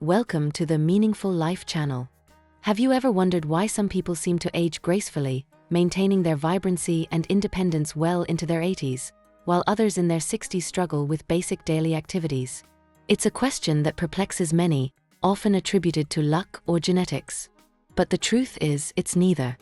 welcome to the Meaningful Life channel. Have you ever wondered why some people seem to age gracefully, maintaining their vibrancy and independence well into their 80s, while others in their 60s struggle with basic daily activities? It's a question that perplexes many, often attributed to luck or genetics. But the truth is, it's neither.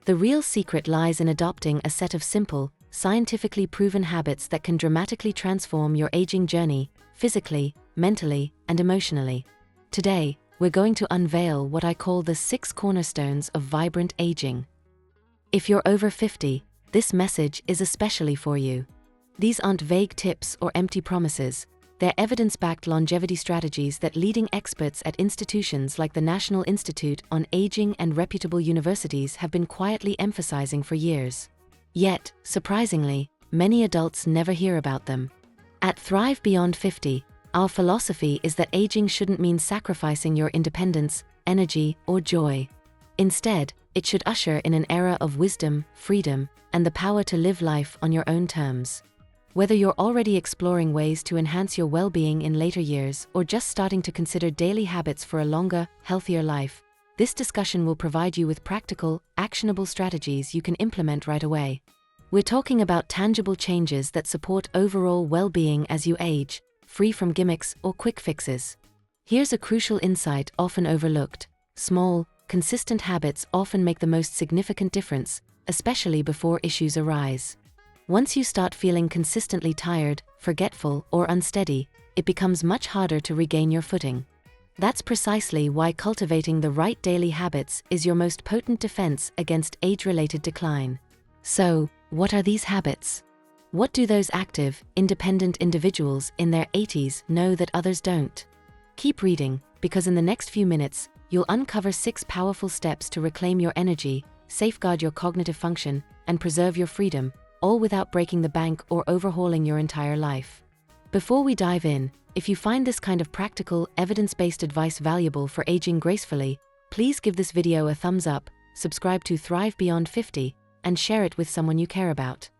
The real secret lies in adopting a set of simple, scientifically proven habits that can dramatically transform your aging journey, physically, mentally, and emotionally. Today, we're going to unveil what I call the 6 cornerstones of vibrant aging. If you're over 50, this message is especially for you. These aren't vague tips or empty promises. They're evidence-backed longevity strategies that leading experts at institutions like the National Institute on Aging and reputable universities have been quietly emphasizing for years. Yet, surprisingly, many adults never hear about them. At Thrive Beyond 50, our philosophy is that aging shouldn't mean sacrificing your independence, energy, or joy. Instead, it should usher in an era of wisdom, freedom, and the power to live life on your own terms. Whether you're already exploring ways to enhance your well-being in later years or just starting to consider daily habits for a longer, healthier life, this discussion will provide you with practical, actionable strategies you can implement right away. We're talking about tangible changes that support overall well-being as you age, free from gimmicks or quick fixes. Here's a crucial insight often overlooked. Small, consistent habits often make the most significant difference, especially before issues arise. Once you start feeling consistently tired, forgetful, or unsteady, it becomes much harder to regain your footing. That's precisely why cultivating the right daily habits is your most potent defense against age-related decline. So, what are these habits? What do those active, independent individuals in their 80s know that others don't? Keep reading, because in the next few minutes, you'll uncover 6 powerful steps to reclaim your energy, safeguard your cognitive function, and preserve your freedom, all without breaking the bank or overhauling your entire life. Before we dive in, if you find this kind of practical, evidence-based advice valuable for aging gracefully, please give this video a thumbs up, subscribe to Thrive Beyond 50, and share it with someone you care about.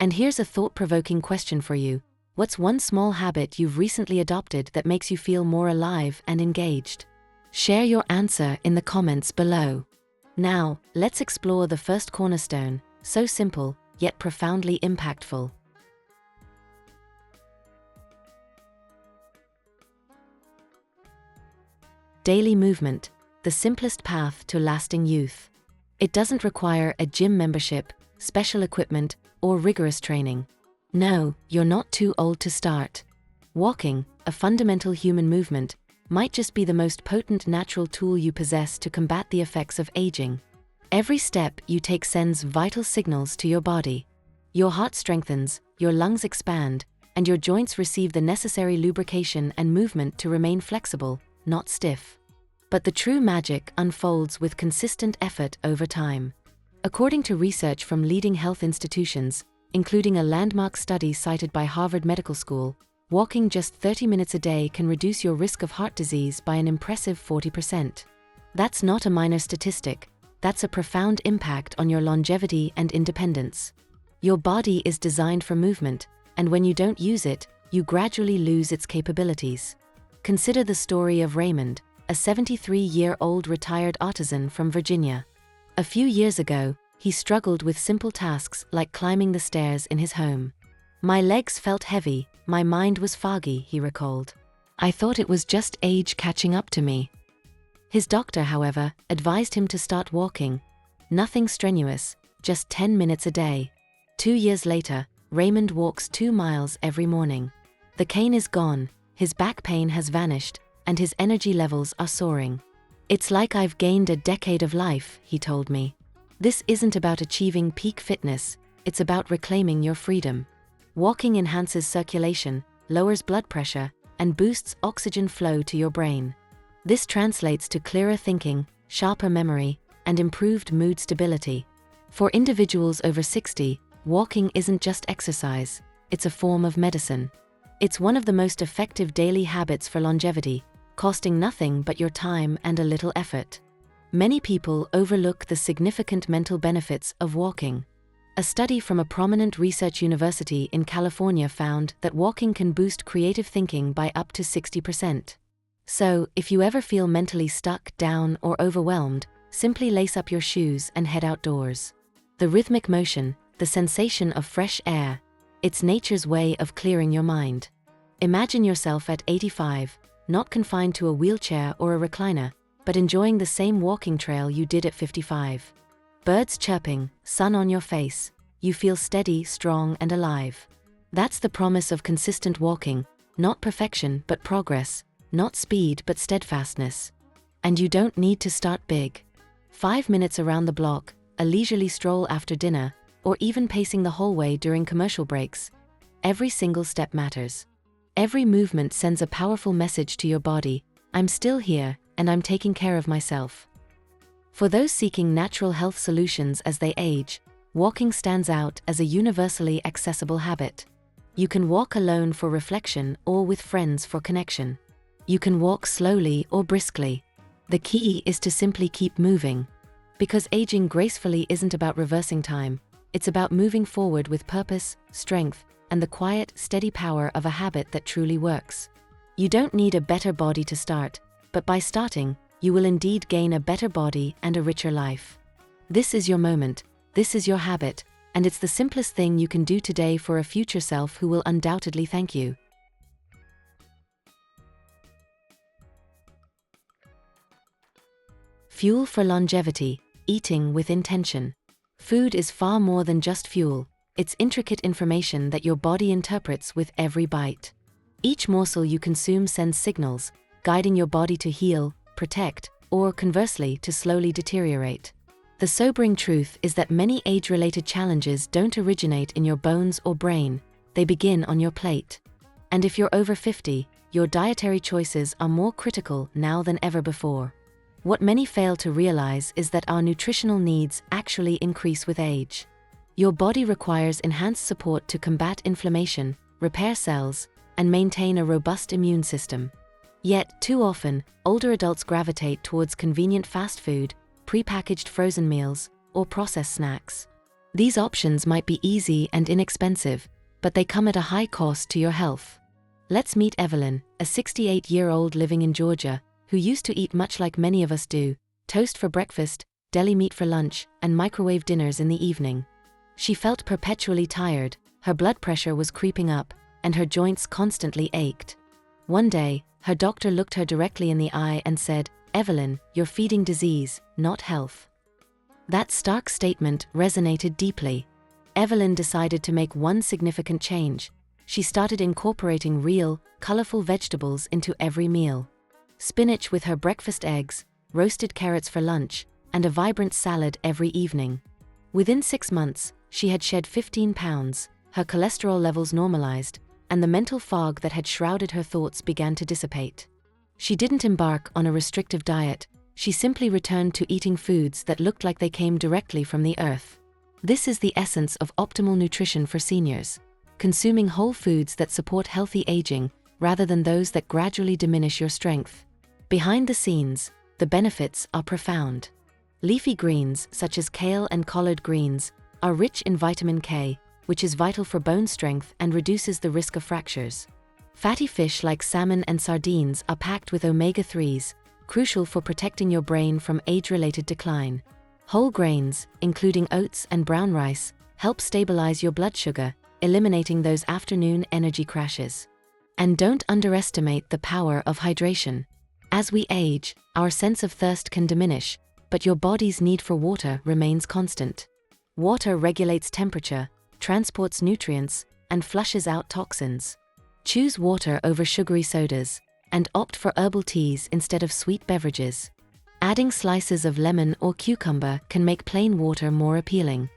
And here's a thought-provoking question for you. What's one small habit you've recently adopted that makes you feel more alive and engaged? Share your answer in the comments below. Now, let's explore the first cornerstone, so simple, yet profoundly impactful. Daily movement, the simplest path to lasting youth. It doesn't require a gym membership, special equipment, or rigorous training. No, you're not too old to start. Walking, a fundamental human movement, might just be the most potent natural tool you possess to combat the effects of aging. Every step you take sends vital signals to your body. Your heart strengthens, your lungs expand, and your joints receive the necessary lubrication and movement to remain flexible, not stiff. But the true magic unfolds with consistent effort over time. According to research from leading health institutions, including a landmark study cited by Harvard Medical School, walking just 30 minutes a day can reduce your risk of heart disease by an impressive 40%. That's not a minor statistic, that's a profound impact on your longevity and independence. Your body is designed for movement, and when you don't use it, you gradually lose its capabilities. Consider the story of Raymond, a 73-year-old retired artisan from Virginia. A few years ago, he struggled with simple tasks like climbing the stairs in his home. "My legs felt heavy, my mind was foggy," he recalled. "I thought it was just age catching up to me." His doctor, however, advised him to start walking. Nothing strenuous, just 10 minutes a day. 2 years later, Raymond walks 2 miles every morning. The cane is gone, his back pain has vanished, and his energy levels are soaring. "It's like I've gained a decade of life," he told me. This isn't about achieving peak fitness, it's about reclaiming your freedom. Walking enhances circulation, lowers blood pressure, and boosts oxygen flow to your brain. This translates to clearer thinking, sharper memory, and improved mood stability. For individuals over 60, walking isn't just exercise, it's a form of medicine. It's one of the most effective daily habits for longevity, costing nothing but your time and a little effort. Many people overlook the significant mental benefits of walking. A study from a prominent research university in California found that walking can boost creative thinking by up to 60%. So, if you ever feel mentally stuck, down, or overwhelmed, simply lace up your shoes and head outdoors. The rhythmic motion, the sensation of fresh air, it's nature's way of clearing your mind. Imagine yourself at 85, not confined to a wheelchair or a recliner, but enjoying the same walking trail you did at 55. Birds chirping, sun on your face, you feel steady, strong, and alive. That's the promise of consistent walking, not perfection but progress, not speed but steadfastness. And you don't need to start big. 5 minutes around the block, a leisurely stroll after dinner, or even pacing the hallway during commercial breaks. Every single step matters. Every movement sends a powerful message to your body: I'm still here, and I'm taking care of myself. For those seeking natural health solutions as they age, walking stands out as a universally accessible habit. You can walk alone for reflection or with friends for connection. You can walk slowly or briskly. The key is to simply keep moving. Because aging gracefully isn't about reversing time, it's about moving forward with purpose, strength, and the quiet, steady power of a habit that truly works. You don't need a better body to start, but by starting, you will indeed gain a better body and a richer life. This is your moment, this is your habit, and it's the simplest thing you can do today for a future self who will undoubtedly thank you. Fuel for longevity, eating with intention. Food is far more than just fuel, it's intricate information that your body interprets with every bite. Each morsel you consume sends signals, guiding your body to heal, protect, or conversely to slowly deteriorate. The sobering truth is that many age-related challenges don't originate in your bones or brain, they begin on your plate. And if you're over 50, your dietary choices are more critical now than ever before. What many fail to realize is that our nutritional needs actually increase with age. Your body requires enhanced support to combat inflammation, repair cells, and maintain a robust immune system. Yet, too often, older adults gravitate towards convenient fast food, prepackaged frozen meals, or processed snacks. These options might be easy and inexpensive, but they come at a high cost to your health. Let's meet Evelyn, a 68-year-old living in Georgia, who used to eat much like many of us do: toast for breakfast, deli meat for lunch, and microwave dinners in the evening. She felt perpetually tired, her blood pressure was creeping up, and her joints constantly ached. One day, her doctor looked her directly in the eye and said, "Evelyn, you're feeding disease, not health." That stark statement resonated deeply. Evelyn decided to make one significant change. She started incorporating real, colorful vegetables into every meal. Spinach with her breakfast eggs, roasted carrots for lunch, and a vibrant salad every evening. Within 6 months, she had shed 15 pounds, her cholesterol levels normalized, and the mental fog that had shrouded her thoughts began to dissipate. She didn't embark on a restrictive diet, she simply returned to eating foods that looked like they came directly from the earth. This is the essence of optimal nutrition for seniors: consuming whole foods that support healthy aging, rather than those that gradually diminish your strength. Behind the scenes, the benefits are profound. Leafy greens, such as kale and collard greens, are rich in vitamin K, which is vital for bone strength and reduces the risk of fractures. Fatty fish like salmon and sardines are packed with omega-3s, crucial for protecting your brain from age-related decline. Whole grains, including oats and brown rice, help stabilize your blood sugar, eliminating those afternoon energy crashes. And don't underestimate the power of hydration. As we age, our sense of thirst can diminish, but your body's need for water remains constant. Water regulates temperature, transports nutrients, and flushes out toxins. Choose water over sugary sodas, and opt for herbal teas instead of sweet beverages. Adding slices of lemon or cucumber can make plain water more appealing.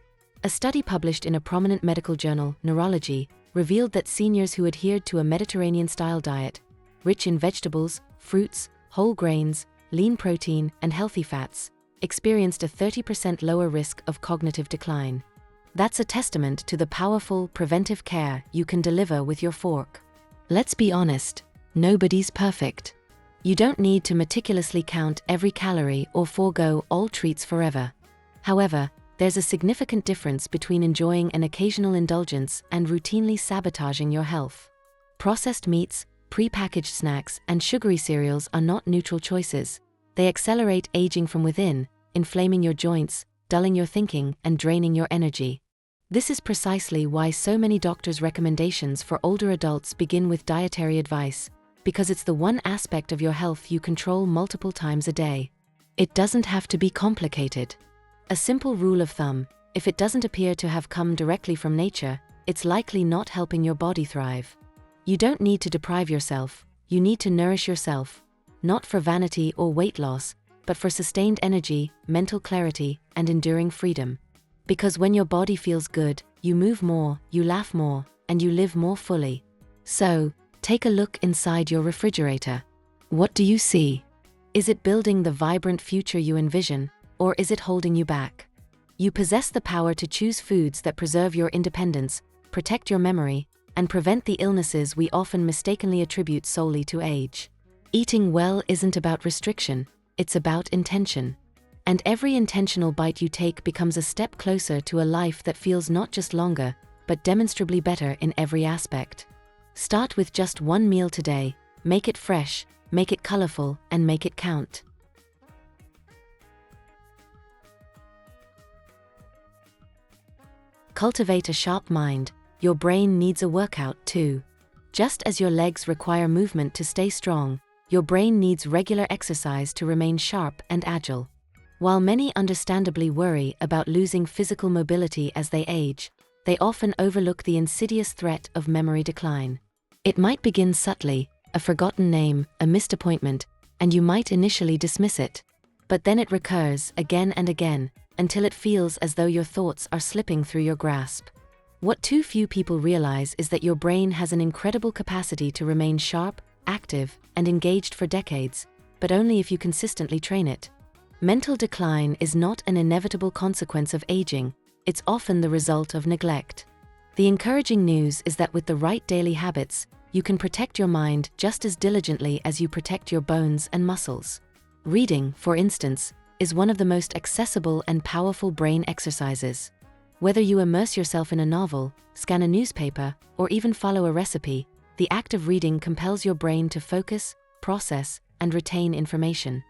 A study published in a prominent medical journal, Neurology, revealed that seniors who adhered to a Mediterranean-style diet, rich in vegetables, fruits, whole grains, lean protein, and healthy fats, experienced a 30% lower risk of cognitive decline. That's a testament to the powerful preventive care you can deliver with your fork. Let's be honest, nobody's perfect. You don't need to meticulously count every calorie or forego all treats forever. However, there's a significant difference between enjoying an occasional indulgence and routinely sabotaging your health. Processed meats, prepackaged snacks and sugary cereals are not neutral choices. They accelerate aging from within, inflaming your joints, dulling your thinking, and draining your energy. This is precisely why so many doctors' recommendations for older adults begin with dietary advice, because it's the one aspect of your health you control multiple times a day. It doesn't have to be complicated. A simple rule of thumb: if it doesn't appear to have come directly from nature, it's likely not helping your body thrive. You don't need to deprive yourself, you need to nourish yourself, not for vanity or weight loss, but for sustained energy, mental clarity, and enduring freedom. Because when your body feels good, you move more, you laugh more, and you live more fully. So, take a look inside your refrigerator. What do you see? Is it building the vibrant future you envision, or is it holding you back? You possess the power to choose foods that preserve your independence, protect your memory, and prevent the illnesses we often mistakenly attribute solely to age. Eating well isn't about restriction, it's about intention. And every intentional bite you take becomes a step closer to a life that feels not just longer, but demonstrably better in every aspect. Start with just one meal today, make it fresh, make it colorful, and make it count. Cultivate a sharp mind. Your brain needs a workout too. Just as your legs require movement to stay strong, your brain needs regular exercise to remain sharp and agile. While many understandably worry about losing physical mobility as they age, they often overlook the insidious threat of memory decline. It might begin subtly, a forgotten name, a missed appointment, and you might initially dismiss it. But then it recurs again and again, until it feels as though your thoughts are slipping through your grasp. What too few people realize is that your brain has an incredible capacity to remain sharp, active, and engaged for decades, but only if you consistently train it. Mental decline is not an inevitable consequence of aging, it's often the result of neglect. The encouraging news is that with the right daily habits, you can protect your mind just as diligently as you protect your bones and muscles. Reading, for instance, is one of the most accessible and powerful brain exercises. Whether you immerse yourself in a novel, scan a newspaper, or even follow a recipe, the act of reading compels your brain to focus, process, and retain information.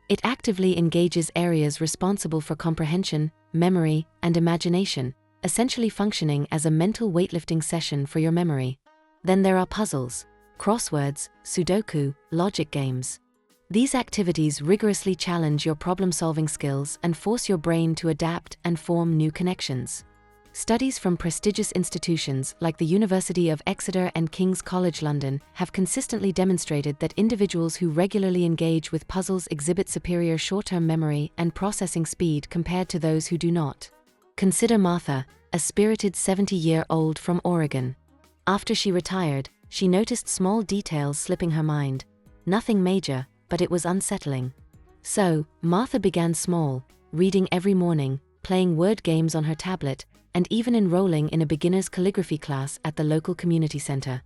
It actively engages areas responsible for comprehension, memory, and imagination, essentially functioning as a mental weightlifting session for your memory. Then there are puzzles, crosswords, Sudoku, logic games. These activities rigorously challenge your problem-solving skills and force your brain to adapt and form new connections. Studies from prestigious institutions like the University of Exeter and King's College London have consistently demonstrated that individuals who regularly engage with puzzles exhibit superior short-term memory and processing speed compared to those who do not. Consider Martha, a spirited 70-year-old from Oregon. After she retired, she noticed small details slipping her mind. Nothing major, but it was unsettling. So, Martha began small, reading every morning, playing word games on her tablet, and even enrolling in a beginner's calligraphy class at the local community center.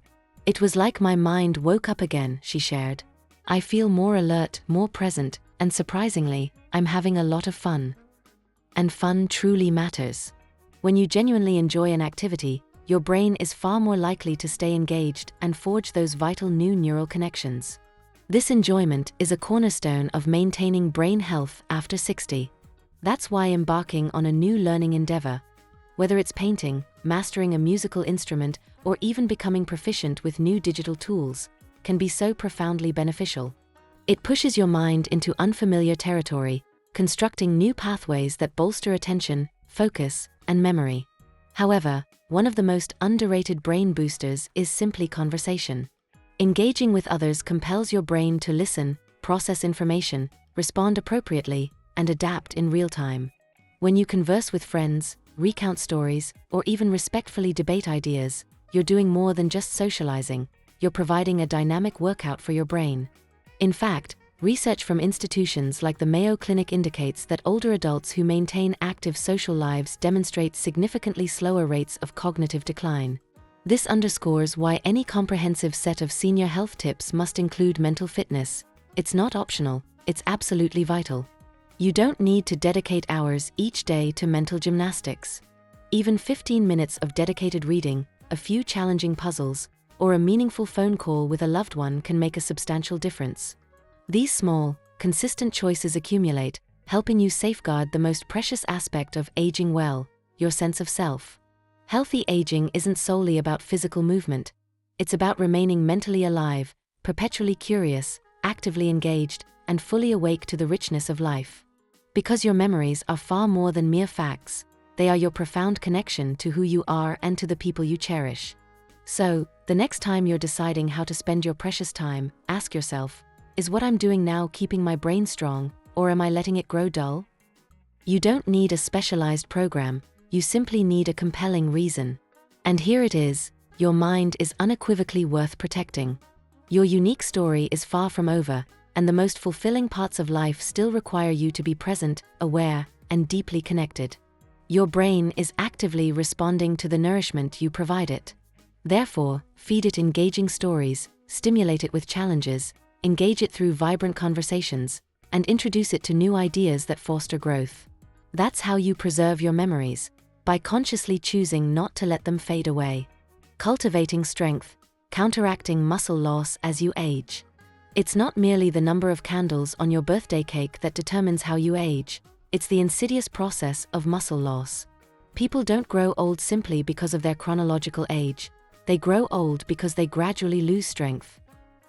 It was like my mind woke up again, she shared. I feel more alert, more present, and surprisingly, I'm having a lot of fun. And fun truly matters. When you genuinely enjoy an activity, your brain is far more likely to stay engaged and forge those vital new neural connections. This enjoyment is a cornerstone of maintaining brain health after 60. That's why embarking on a new learning endeavor, whether it's painting, mastering a musical instrument, or even becoming proficient with new digital tools, can be so profoundly beneficial. It pushes your mind into unfamiliar territory, constructing new pathways that bolster attention, focus, and memory. However, one of the most underrated brain boosters is simply conversation. Engaging with others compels your brain to listen, process information, respond appropriately, and adapt in real time. When you converse with friends, recount stories, or even respectfully debate ideas, you're doing more than just socializing, you're providing a dynamic workout for your brain. In fact, research from institutions like the Mayo Clinic indicates that older adults who maintain active social lives demonstrate significantly slower rates of cognitive decline. This underscores why any comprehensive set of senior health tips must include mental fitness. It's not optional, it's absolutely vital. You don't need to dedicate hours each day to mental gymnastics. Even 15 minutes of dedicated reading, a few challenging puzzles, or a meaningful phone call with a loved one can make a substantial difference. These small, consistent choices accumulate, helping you safeguard the most precious aspect of aging well, your sense of self. Healthy aging isn't solely about physical movement. It's about remaining mentally alive, perpetually curious, actively engaged, and fully awake to the richness of life. Because your memories are far more than mere facts, they are your profound connection to who you are and to the people you cherish. So, the next time you're deciding how to spend your precious time, ask yourself, is what I'm doing now keeping my brain strong, or am I letting it grow dull? You don't need a specialized program, you simply need a compelling reason. And here it is, your mind is unequivocally worth protecting. Your unique story is far from over, and the most fulfilling parts of life still require you to be present, aware, and deeply connected. Your brain is actively responding to the nourishment you provide it. Therefore, feed it engaging stories, stimulate it with challenges, engage it through vibrant conversations, and introduce it to new ideas that foster growth. That's how you preserve your memories, by consciously choosing not to let them fade away. Cultivating strength, counteracting muscle loss as you age. It's not merely the number of candles on your birthday cake that determines how you age, it's the insidious process of muscle loss. People don't grow old simply because of their chronological age, they grow old because they gradually lose strength.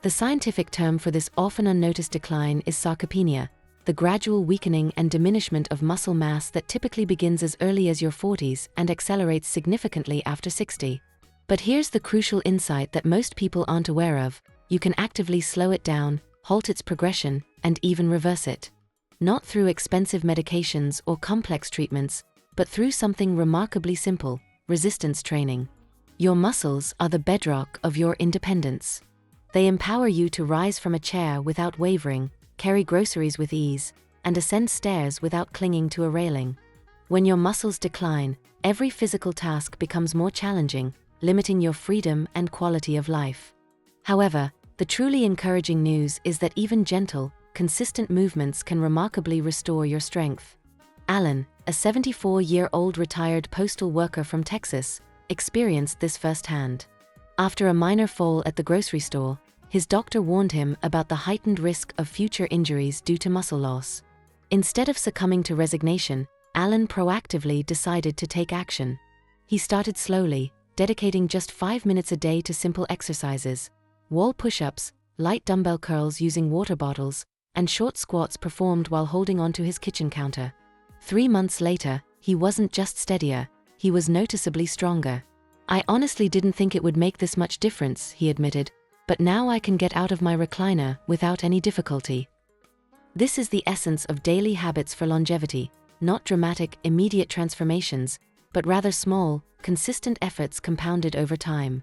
The scientific term for this often unnoticed decline is sarcopenia, the gradual weakening and diminishment of muscle mass that typically begins as early as your 40s and accelerates significantly after 60. But here's the crucial insight that most people aren't aware of: you can actively slow it down, halt its progression, and even reverse it. Not through expensive medications or complex treatments, but through something remarkably simple: resistance training. Your muscles are the bedrock of your independence. They empower you to rise from a chair without wavering, carry groceries with ease, and ascend stairs without clinging to a railing. When your muscles decline, every physical task becomes more challenging, limiting your freedom and quality of life. However, the truly encouraging news is that even gentle, consistent movements can remarkably restore your strength. Alan, a 74-year-old retired postal worker from Texas, experienced this firsthand. After a minor fall at the grocery store, his doctor warned him about the heightened risk of future injuries due to muscle loss. Instead of succumbing to resignation, Alan proactively decided to take action. He started slowly, dedicating just 5 minutes a day to simple exercises: wall push-ups, light dumbbell curls using water bottles, and short squats performed while holding onto his kitchen counter. 3 months later, he wasn't just steadier, he was noticeably stronger. "I honestly didn't think it would make this much difference," he admitted, "but now I can get out of my recliner without any difficulty." This is the essence of daily habits for longevity, not dramatic, immediate transformations, but rather small, consistent efforts compounded over time.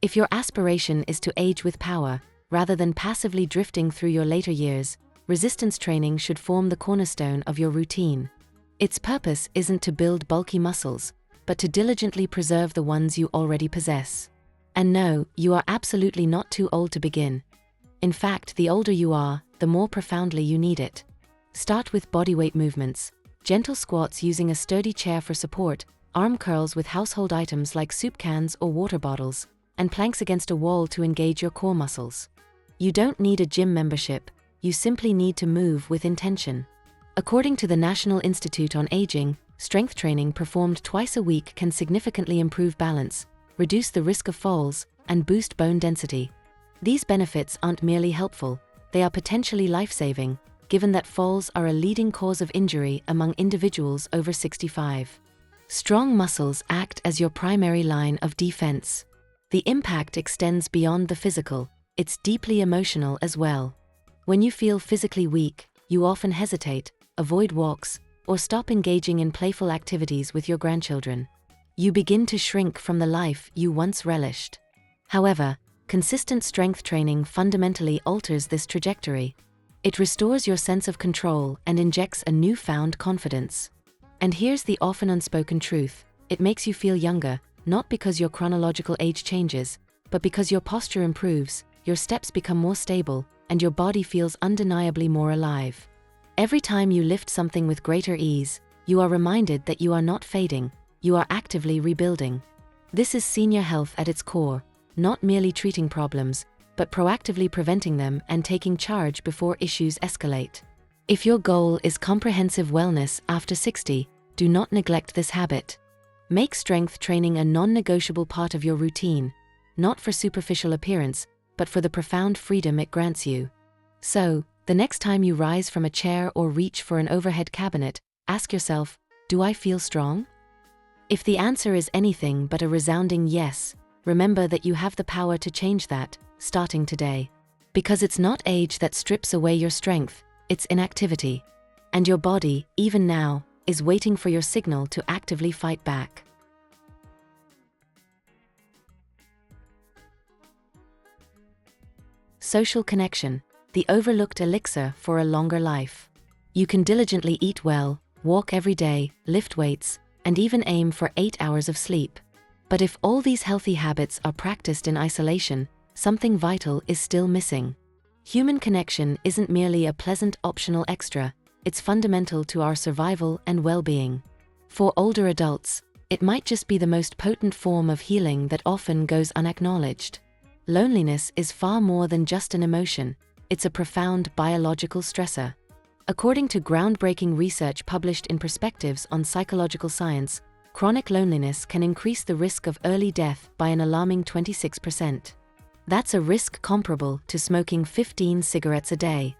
If your aspiration is to age with power, rather than passively drifting through your later years, resistance training should form the cornerstone of your routine. Its purpose isn't to build bulky muscles, but to diligently preserve the ones you already possess. And no, you are absolutely not too old to begin. In fact, the older you are, the more profoundly you need it. Start with bodyweight movements: gentle squats using a sturdy chair for support, arm curls with household items like soup cans or water bottles, and planks against a wall to engage your core muscles. You don't need a gym membership, you simply need to move with intention. According to the National Institute on Aging, strength training performed twice a week can significantly improve balance, reduce the risk of falls, and boost bone density. These benefits aren't merely helpful, they are potentially life-saving, given that falls are a leading cause of injury among individuals over 65. Strong muscles act as your primary line of defense. The impact extends beyond the physical, it's deeply emotional as well. When you feel physically weak, you often hesitate, avoid walks, or stop engaging in playful activities with your grandchildren. You begin to shrink from the life you once relished. However, consistent strength training fundamentally alters this trajectory. It restores your sense of control and injects a newfound confidence. And here's the often unspoken truth: it makes you feel younger, not because your chronological age changes, but because your posture improves, your steps become more stable, and your body feels undeniably more alive. Every time you lift something with greater ease, you are reminded that you are not fading, you are actively rebuilding. This is senior health at its core, not merely treating problems, but proactively preventing them and taking charge before issues escalate. If your goal is comprehensive wellness after 60, do not neglect this habit. Make strength training a non-negotiable part of your routine, not for superficial appearance, but for the profound freedom it grants you. So, the next time you rise from a chair or reach for an overhead cabinet, ask yourself, do I feel strong? If the answer is anything but a resounding yes, remember that you have the power to change that, starting today. Because it's not age that strips away your strength, it's inactivity. And your body, even now, is waiting for your signal to actively fight back. Social connection, the overlooked elixir for a longer life. You can diligently eat well, walk every day, lift weights, and even aim for 8 hours of sleep. But if all these healthy habits are practiced in isolation, something vital is still missing. Human connection isn't merely a pleasant optional extra, it's fundamental to our survival and well-being. For older adults, it might just be the most potent form of healing that often goes unacknowledged. Loneliness is far more than just an emotion, it's a profound biological stressor. According to groundbreaking research published in Perspectives on Psychological Science, chronic loneliness can increase the risk of early death by an alarming 26%. That's a risk comparable to smoking 15 cigarettes a day.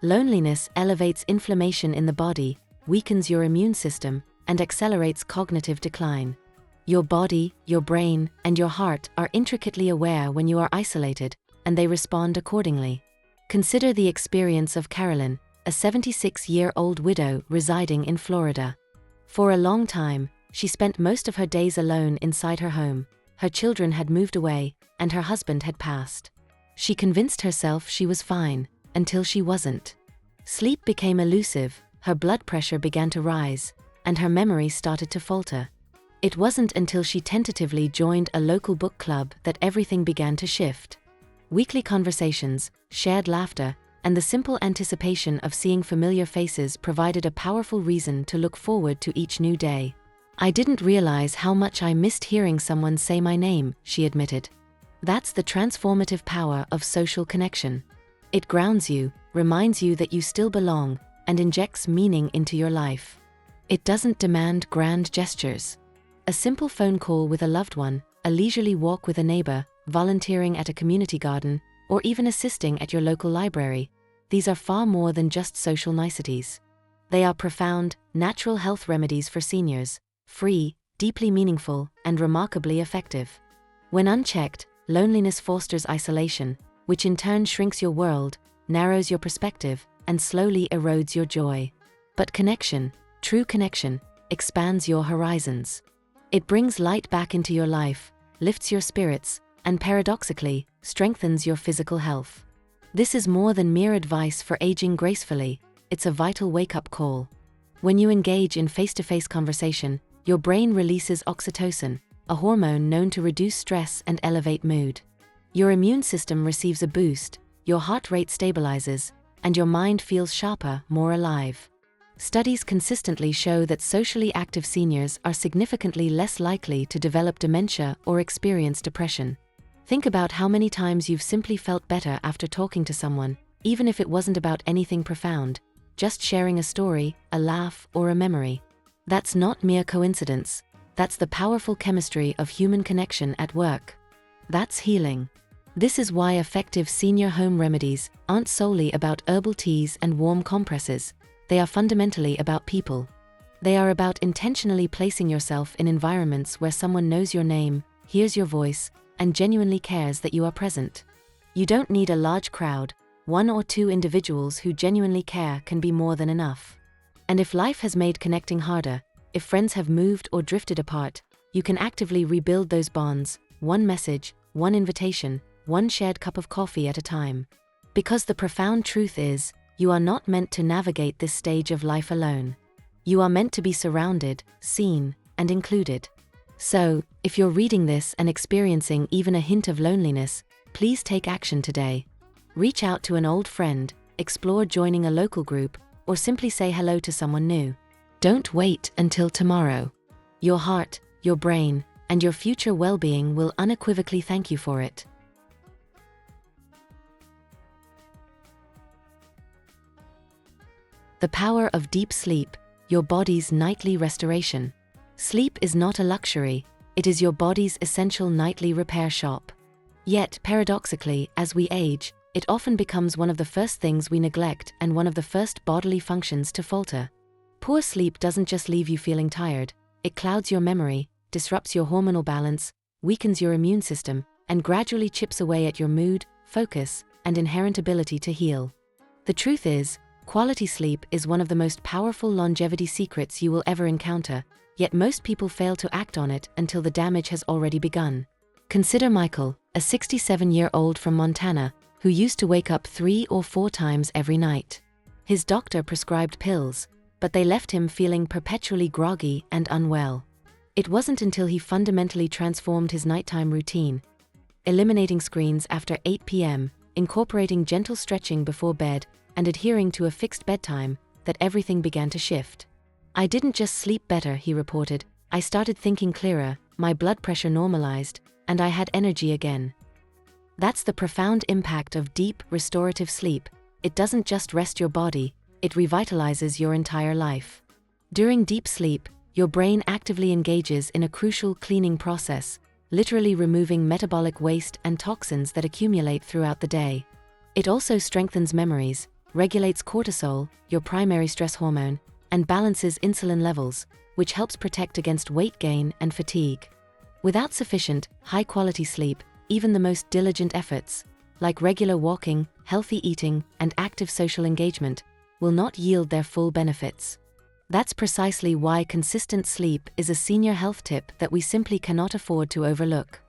Loneliness elevates inflammation in the body, weakens your immune system, and accelerates cognitive decline. Your body, your brain, and your heart are intricately aware when you are isolated, and they respond accordingly. Consider the experience of Carolyn, a 76-year-old widow residing in Florida. For a long time, she spent most of her days alone inside her home. Her children had moved away, and her husband had passed. She convinced herself she was fine, until she wasn't. Sleep became elusive, her blood pressure began to rise, and her memory started to falter. It wasn't until she tentatively joined a local book club that everything began to shift. Weekly conversations, shared laughter, and the simple anticipation of seeing familiar faces provided a powerful reason to look forward to each new day. "I didn't realize how much I missed hearing someone say my name," she admitted. That's the transformative power of social connection. It grounds you, reminds you that you still belong, and injects meaning into your life. It doesn't demand grand gestures. A simple phone call with a loved one, a leisurely walk with a neighbor, volunteering at a community garden, or even assisting at your local library, these are far more than just social niceties. They are profound, natural health remedies for seniors, free, deeply meaningful, and remarkably effective. When unchecked, loneliness fosters isolation, which in turn shrinks your world, narrows your perspective, and slowly erodes your joy. But connection, true connection, expands your horizons. It brings light back into your life, lifts your spirits, and paradoxically, strengthens your physical health. This is more than mere advice for aging gracefully, it's a vital wake-up call. When you engage in face-to-face conversation, your brain releases oxytocin, a hormone known to reduce stress and elevate mood. Your immune system receives a boost, your heart rate stabilizes, and your mind feels sharper, more alive. Studies consistently show that socially active seniors are significantly less likely to develop dementia or experience depression. Think about how many times you've simply felt better after talking to someone, even if it wasn't about anything profound, just sharing a story, a laugh, or a memory. That's not mere coincidence. That's the powerful chemistry of human connection at work. That's healing. This is why effective senior home remedies aren't solely about herbal teas and warm compresses. They are fundamentally about people. They are about intentionally placing yourself in environments where someone knows your name, hears your voice, and genuinely cares that you are present. You don't need a large crowd. 1 or 2 individuals who genuinely care can be more than enough. And if life has made connecting harder, if friends have moved or drifted apart, you can actively rebuild those bonds, one message, one invitation, one shared cup of coffee at a time. Because the profound truth is, you are not meant to navigate this stage of life alone. You are meant to be surrounded, seen, and included. So, if you're reading this and experiencing even a hint of loneliness, please take action today. Reach out to an old friend, explore joining a local group, or simply say hello to someone new. Don't wait until tomorrow. Your heart, your brain, and your future well-being will unequivocally thank you for it. The power of deep sleep, your body's nightly restoration. Sleep is not a luxury, it is your body's essential nightly repair shop. Yet, paradoxically, as we age, it often becomes one of the first things we neglect and one of the first bodily functions to falter. Poor sleep doesn't just leave you feeling tired, it clouds your memory, disrupts your hormonal balance, weakens your immune system, and gradually chips away at your mood, focus, and inherent ability to heal. The truth is, quality sleep is one of the most powerful longevity secrets you will ever encounter, yet most people fail to act on it until the damage has already begun. Consider Michael, a 67-year-old from Montana, who used to wake up 3 or 4 times every night. His doctor prescribed pills, but they left him feeling perpetually groggy and unwell. It wasn't until he fundamentally transformed his nighttime routine, eliminating screens after 8 p.m., incorporating gentle stretching before bed, and adhering to a fixed bedtime, that everything began to shift. "I didn't just sleep better," he reported, "I started thinking clearer, my blood pressure normalized, and I had energy again." That's the profound impact of deep, restorative sleep. It doesn't just rest your body, it revitalizes your entire life. During deep sleep, your brain actively engages in a crucial cleaning process, literally removing metabolic waste and toxins that accumulate throughout the day. It also strengthens memories, regulates cortisol, your primary stress hormone, and balances insulin levels, which helps protect against weight gain and fatigue. Without sufficient, high-quality sleep, even the most diligent efforts, like regular walking, healthy eating, and active social engagement, will not yield their full benefits. That's precisely why consistent sleep is a senior health tip that we simply cannot afford to overlook.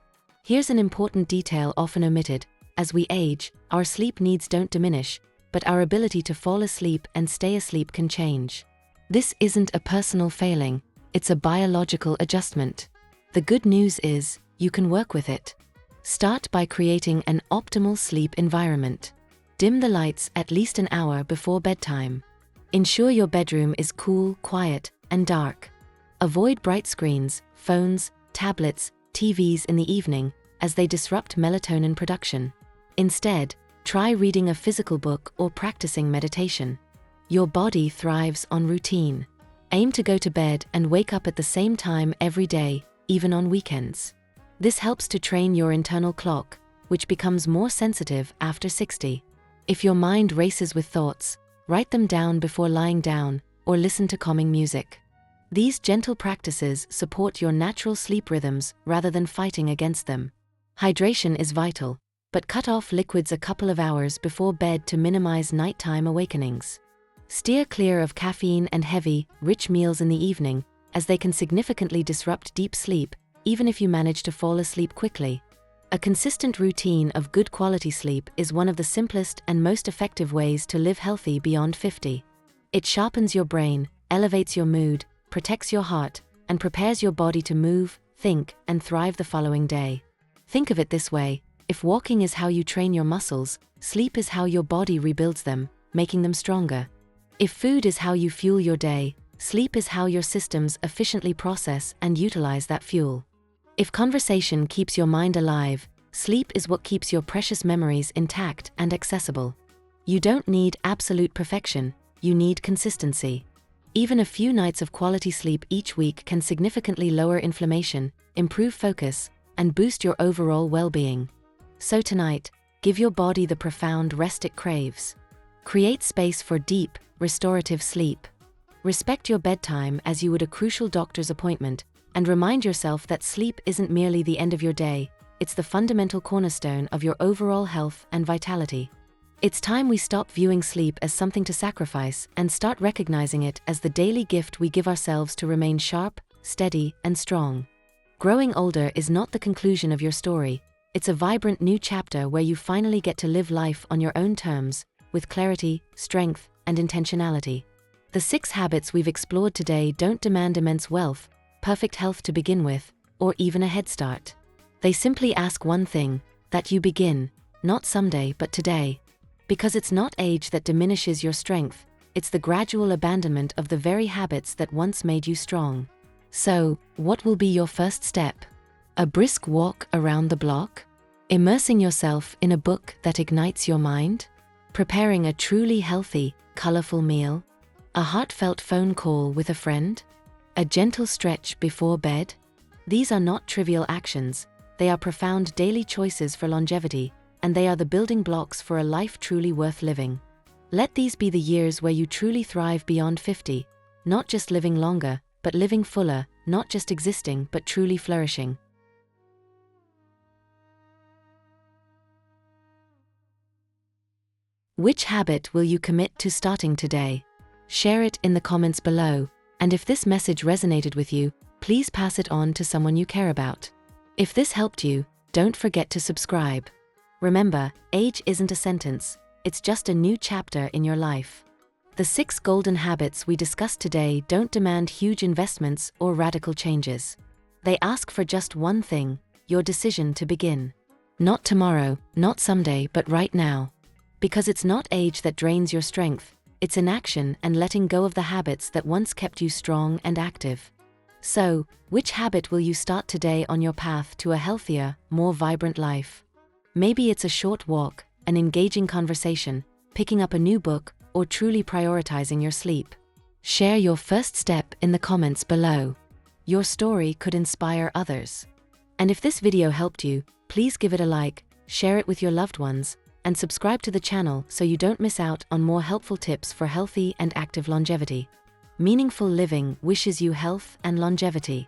Here's an important detail often omitted: as we age, our sleep needs don't diminish, but our ability to fall asleep and stay asleep can change. This isn't a personal failing, it's a biological adjustment. The good news is, you can work with it. Start by creating an optimal sleep environment. Dim the lights at least an hour before bedtime. Ensure your bedroom is cool, quiet, and dark. Avoid bright screens, phones, tablets, TVs in the evening, as they disrupt melatonin production. Instead, try reading a physical book or practicing meditation. Your body thrives on routine. Aim to go to bed and wake up at the same time every day, even on weekends. This helps to train your internal clock, which becomes more sensitive after 60. If your mind races with thoughts, write them down before lying down, or listen to calming music. These gentle practices support your natural sleep rhythms rather than fighting against them. Hydration is vital, but cut off liquids a couple of hours before bed to minimize nighttime awakenings. Steer clear of caffeine and heavy, rich meals in the evening, as they can significantly disrupt deep sleep, even if you manage to fall asleep quickly. A consistent routine of good quality sleep is one of the simplest and most effective ways to live healthy beyond 50. It sharpens your brain, elevates your mood, protects your heart, and prepares your body to move, think, and thrive the following day. Think of it this way: if walking is how you train your muscles, sleep is how your body rebuilds them, making them stronger. If food is how you fuel your day, sleep is how your systems efficiently process and utilize that fuel. If conversation keeps your mind alive, sleep is what keeps your precious memories intact and accessible. You don't need absolute perfection, you need consistency. Even a few nights of quality sleep each week can significantly lower inflammation, improve focus, and boost your overall well-being. So tonight, give your body the profound rest it craves. Create space for deep, restorative sleep. Respect your bedtime as you would a crucial doctor's appointment, and remind yourself that sleep isn't merely the end of your day, it's the fundamental cornerstone of your overall health and vitality. It's time we stop viewing sleep as something to sacrifice and start recognizing it as the daily gift we give ourselves to remain sharp, steady, and strong. Growing older is not the conclusion of your story, it's a vibrant new chapter where you finally get to live life on your own terms, with clarity, strength, and intentionality. The 6 habits we've explored today don't demand immense wealth, perfect health to begin with, or even a head start. They simply ask one thing: that you begin, not someday but today. Because it's not age that diminishes your strength, it's the gradual abandonment of the very habits that once made you strong. So, what will be your first step? A brisk walk around the block? Immersing yourself in a book that ignites your mind? Preparing a truly healthy, colorful meal? A heartfelt phone call with a friend? A gentle stretch before bed? These are not trivial actions, they are profound daily choices for longevity, and they are the building blocks for a life truly worth living. Let these be the years where you truly thrive beyond 50, not just living longer, but living fuller, not just existing, but truly flourishing. Which habit will you commit to starting today? Share it in the comments below, and if this message resonated with you, please pass it on to someone you care about. If this helped you, don't forget to subscribe. Remember, age isn't a sentence, it's just a new chapter in your life. The 6 golden habits we discussed today don't demand huge investments or radical changes. They ask for just one thing: your decision to begin. Not tomorrow, not someday, but right now. Because it's not age that drains your strength, it's inaction and letting go of the habits that once kept you strong and active. So, which habit will you start today on your path to a healthier, more vibrant life? Maybe it's a short walk, an engaging conversation, picking up a new book, or truly prioritizing your sleep. Share your first step in the comments below. Your story could inspire others. And if this video helped you, please give it a like, share it with your loved ones, and subscribe to the channel so you don't miss out on more helpful tips for healthy and active longevity. Meaningful Living wishes you health and longevity.